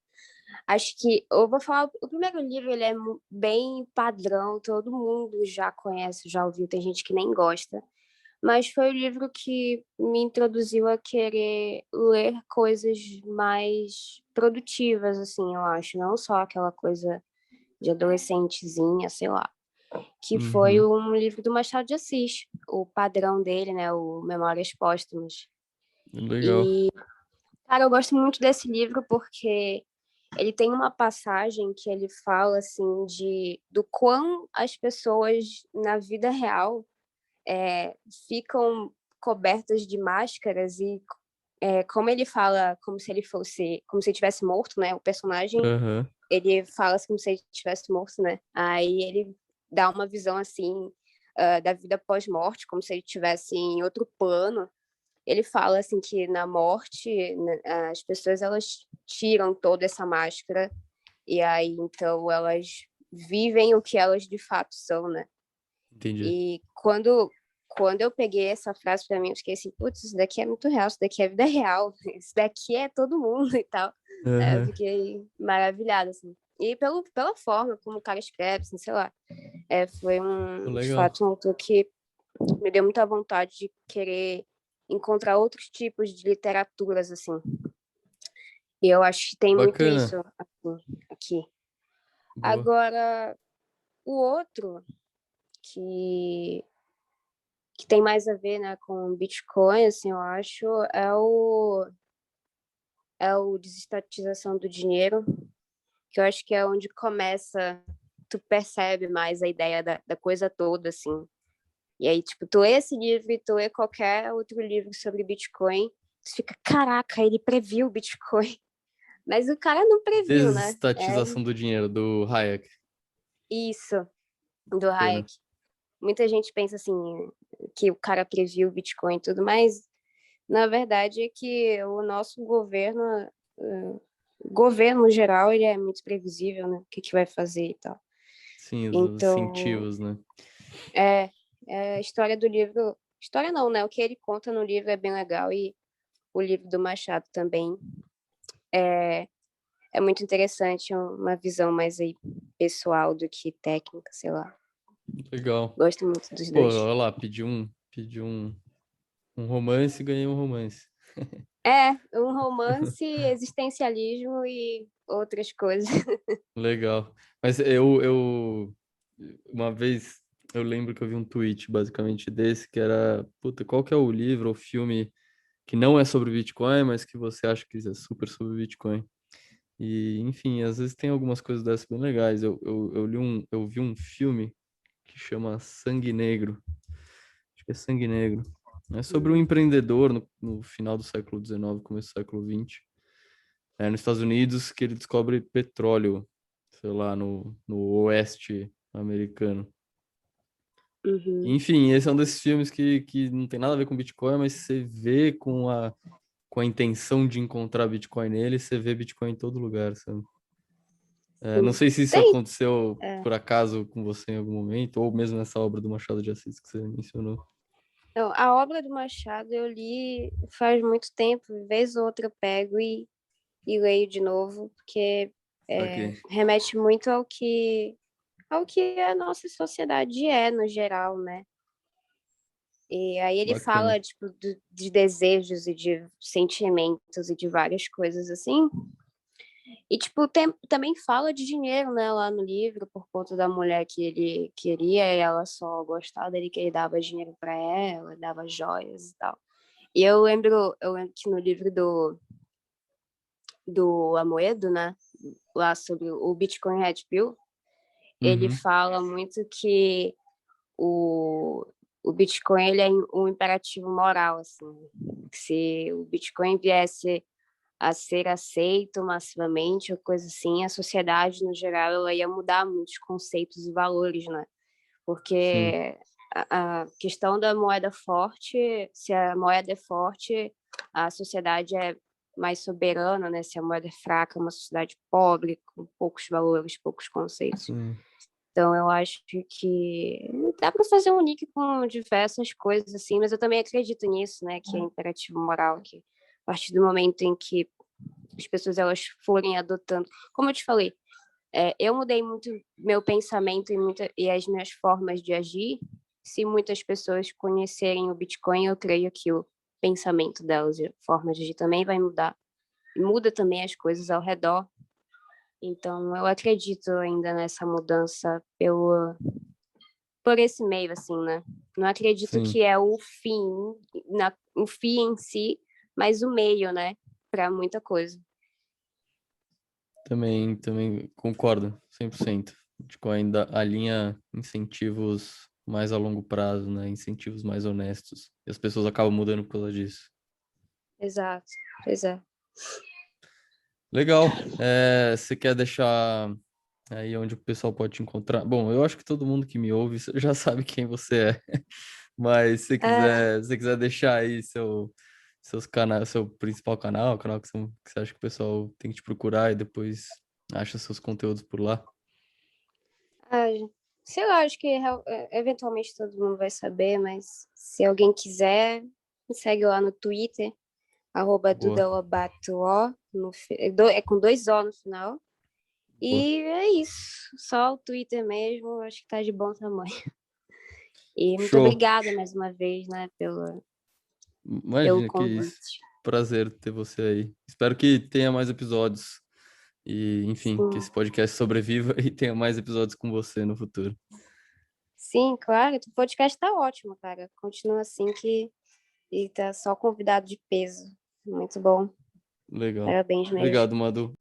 Acho que eu vou falar, o primeiro livro, ele é bem padrão, todo mundo já conhece, já ouviu, tem gente que nem gosta. Mas foi o livro que me introduziu a querer ler coisas mais produtivas, assim, eu acho. Não só aquela coisa de adolescentezinha, sei lá. Que foi Uhum. um livro do Machado de Assis, o padrão dele, né? O Memórias Póstumas. Legal. E, cara, eu gosto muito desse livro porque ele tem uma passagem que ele fala, assim, do quão as pessoas na vida real ficam cobertas de máscaras e como ele fala, como se ele fosse, como se ele tivesse morto, né? O personagem, Aham. ele fala assim, como se ele tivesse morto, né? Aí ele dá uma visão assim da vida pós-morte, como se ele estivesse em outro plano. Ele fala assim que na morte, né, as pessoas elas tiram toda essa máscara e aí então elas vivem o que elas de fato são, né? Entendi. E quando eu peguei essa frase para mim, eu fiquei assim, putz, isso daqui é muito real, isso daqui é vida real, isso daqui é todo mundo e tal. Eu Aham. fiquei maravilhada, assim. E pela forma como o cara escreve, assim, sei lá. Foi de Legal. fato, um autor que me deu muita vontade de querer encontrar outros tipos de literaturas, assim. E eu acho que tem muito Bacana. isso assim, aqui. Boa. Agora, o outro que que tem mais a ver, né, com Bitcoin, assim, eu acho, é o desestatização do dinheiro, que eu acho que é onde começa, tu percebe mais a ideia da coisa toda, assim. E aí, tipo, tu lê esse livro e tu lê qualquer outro livro sobre Bitcoin, tu fica, caraca, ele previu o Bitcoin. Mas o cara não previu, né? É Desestatização do dinheiro, do Hayek. isso, do Bacana. Hayek. Muita gente pensa assim, que o cara previu o Bitcoin e tudo, mas na verdade é que o nosso governo, o governo no geral, ele é muito previsível, né? O que que vai fazer e tal. Sim, os Então, incentivos, né? é, a história do livro, história não, né? O que ele conta no livro é bem legal e o livro do Machado também é muito interessante, uma visão mais aí pessoal do que técnica, sei lá. Legal. Gosto muito dos Pô, dois. olha lá, um romance e ganhei um romance. É, um romance, existencialismo e outras coisas. Legal. Mas uma vez, eu lembro que eu vi um tweet basicamente desse, que era, puta, qual que é o livro ou filme que não é sobre Bitcoin, mas que você acha que é super sobre Bitcoin? E, enfim, às vezes tem algumas coisas dessas bem legais. Eu vi um filme que chama Sangue Negro. Acho que é Sangue Negro. É sobre um Hum, empreendedor no final do século XIX, começo do século XX, nos Estados Unidos, que ele descobre petróleo, sei lá, no oeste americano. uhum. Enfim, esse é um desses filmes que não tem nada a ver com Bitcoin, mas você vê com a intenção de encontrar Bitcoin nele, você vê Bitcoin em todo lugar, sabe? Não Sim. sei se isso Tem. aconteceu É. por acaso com você em algum momento, ou mesmo nessa obra do Machado de Assis que você mencionou. Então, a obra do Machado eu li faz muito tempo, vez ou outra eu pego e leio de novo, porque Saquei. remete muito ao que a nossa sociedade é no geral, né? E aí ele Bacana. fala, tipo, de desejos e de sentimentos e de várias coisas assim. E, tipo, também fala de dinheiro, né, lá no livro, por conta da mulher que ele queria, e ela só gostava dele que ele dava dinheiro para ela, dava joias e tal. E eu lembro que no livro do Amoedo, né, lá sobre o Bitcoin Red Pill, ele Uhum. fala muito que o, o Bitcoin ele é um imperativo moral, assim. Que se o Bitcoin viesse a ser aceito massivamente, ou coisa assim, a sociedade, no geral, ela ia mudar muitos conceitos e valores, né? Sim. Porque a questão da moeda forte, se a moeda é forte, a sociedade é mais soberana, né? Se a moeda é fraca, é uma sociedade pobre, com poucos valores, poucos conceitos. Sim. Então, eu acho que dá para fazer um link com diversas coisas, assim, mas eu também acredito nisso, né? Que é imperativo moral, que a partir do momento em que as pessoas elas forem adotando, como eu te falei, eu mudei muito meu pensamento e as minhas formas de agir. Se muitas pessoas conhecerem o Bitcoin, eu creio que o pensamento delas e a forma de agir também vai mudar. E muda também as coisas ao redor. Então, eu acredito ainda nessa mudança por esse meio, assim, né? Não acredito Sim. que é o fim, o fim em si, mas o meio, né? Para muita coisa. Também concordo, 100%. Bitcoin ainda alinha incentivos mais a longo prazo, né? Incentivos mais honestos. E as pessoas acabam mudando por causa disso. Exato, pois é. Legal. Você quer deixar aí onde o pessoal pode te encontrar? Bom, eu acho que todo mundo que me ouve já sabe quem você é. Mas se você quiser deixar aí seus canais, seu principal canal, o canal que você acha que o pessoal tem que te procurar e depois acha seus conteúdos por lá. Ah, sei lá, acho que eventualmente todo mundo vai saber, mas se alguém quiser, me segue lá no Twitter, Boa, @dudalobato, é com 2 O no final. boa. E é isso, só o Twitter mesmo, acho que tá de bom tamanho. E muito Show. obrigada mais uma vez, né, pelo Imagina que isso. convite. Prazer ter você aí. Espero que tenha mais episódios e, enfim, que Sim, esse podcast sobreviva e tenha mais episódios com você no futuro. sim, claro, o podcast tá ótimo, cara. Continua assim que e tá só convidado de peso. Muito bom. Legal. Parabéns mesmo. Obrigado, Madu.